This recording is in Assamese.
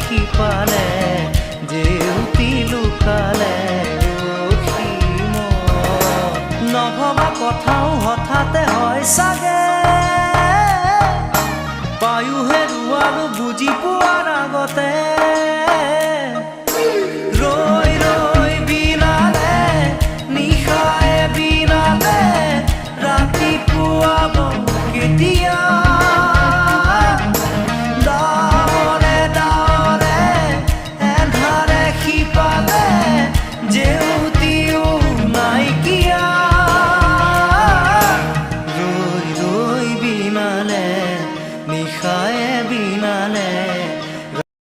দেখি পালে জেউতি লুকালে নভবা কথাও হঠাতে হয় চাগে পায়ো হেৰুৱালো বুজি পোৱাৰ আগতে